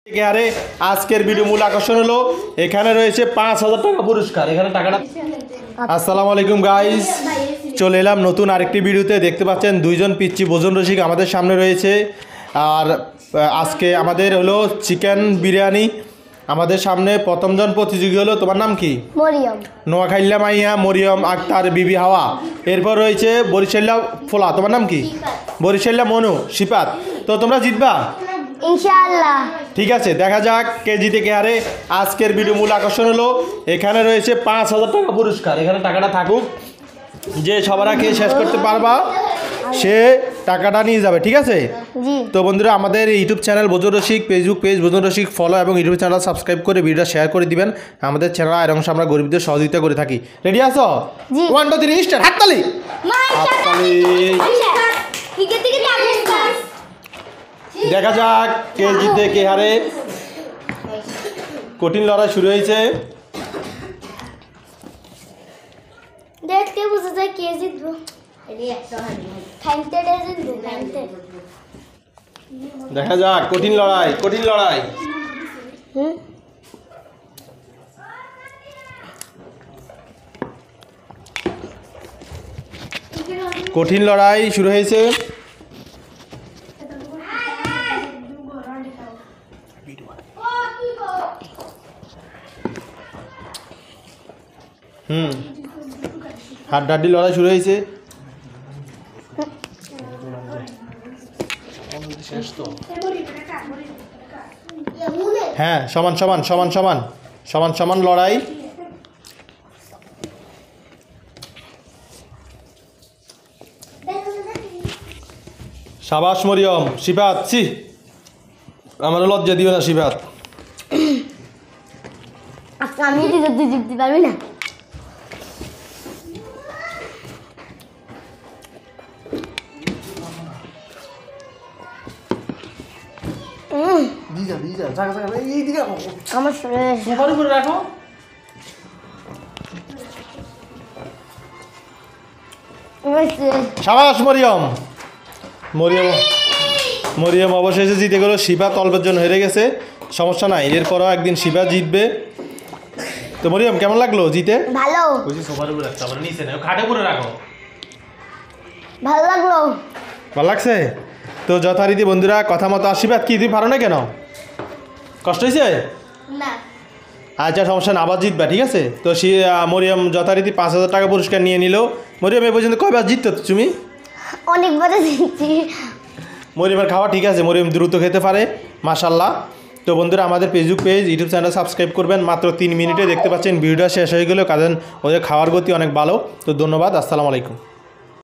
আরে আজকের ভিডিও মূল আকর্ষণ হলো এখানে রয়েছে ৫,০০০ টাকা পুরস্কার। এখানে টাকাটা। আসসালামু আলাইকুম গাইস, চলে এলাম নতুন আরেকটি ভিডিওতে। দেখতে পাচ্ছেন দুইজন পিচ্চি ভোজন রসিক আমাদের সামনে রয়েছে। আর আজকে আমাদের হলো চিকেন বিরিয়ানি। আমাদের সামনে প্রথমজন প্রতিযোগী হলো, তোমার নাম কি? মরিয়ম। নোয়াখাইল্লা মাইয়া মরিয়ম আক্তার বিবি হাওয়া। এরপর রয়েছে বরিশাল্লা ফোলা, তোমার নাম কি? বরিশাল্লা মনু শিপাত। তো তোমরা জিতবা ইনশাআল্লাহ। ঠিক আছে, দেখা যাক কে জিতে কে হারে। আজকের ভিডিও মূল আকর্ষণ হলো এখানে রয়েছে ৫,০০০ টাকা পুরস্কার। এখানে টাকাটা থাকুক, যে সবার আগে শেষ করতে পারবা সে টাকাটা নিয়ে যাবে, ঠিক আছে? জি। তো বন্ধুরা, আমাদের ইউটিউব চ্যানেল ভোজন রসিক, ফেসবুক পেজ ভোজন রসিক ফলো এবং ইউটিউব চ্যানেল সাবস্ক্রাইব করে ভিডিওটা শেয়ার করে দিবেন। আমাদের চ্যানেল আয়ের অংশ আমরা গরিবদের সহযোগিতা করে থাকি। রেডি আছো? জি। 1 2 3 স্টার্ট। হাততালি হাততালি। দেখা যাক কে জিতে কে হারে। কঠিন লড়াই শুরু হয়েছে। দেখতে বুঝা যায় কে জিতবো। দেখা যাক, কঠিন লড়াই, কঠিন লড়াই। কঠিন লড়াই শুরু হয়েছে। হাড্ডাহাড্ডি লড়াই শুরু হয়েছে। হ্যাঁ, সমান সমান সমান সমান সমান সমান লড়াই। সাবাস মরিয়ম। শিফাত, ছি আমার লজ্জা দিও না শিফাত। আমি জিততে পারবি না। আমার রাখো। সাবাস মরিয়ম। মরিয়ম মরিয়ম অবশেষে জিতে গেল। শিবা তলবের জন্য হেরে গেছে, সমস্যা নাই, এরপরও একদিন শিবা জিতবে। তো মরিয়ম, কেমন লাগলো জিতে? ভালো। সোফার উপরে রাখো, আবার নিচে না, খাটে উপরে রাখো। ভালো লাগলো। ভালো লাগছে তো। যথারীতি বন্ধুরা, কথা মতো আশীর্বাদ। কি তুই পারো না কেন? কষ্ট হয়েছে না? আচ্ছা, সমস্যা না, আবার জিতবা, ঠিক আছে? তো মরিয়ম যথারীতি ৫,০০০ টাকা পুরস্কার নিয়ে নিল। মরিয়ম, এ পর্যন্ত কয়বার জিততো তুমি? অনেকবার জিতছি। মরিয়মের খাওয়া ঠিক আছে, মরিয়ম দ্রুত খেতে পারে, মাশাল্লাহ। তো বন্ধুরা, আমাদের Facebook page YouTube channel subscribe করবেন। মাত্র 3 মিনিটে দেখতে পাচ্ছেন ভিডিওটা শেষ হয়ে গেল, কারণ ওদের খাওয়ার গতি অনেক ভালো। তো ধন্যবাদ, আসসালামু আলাইকুম।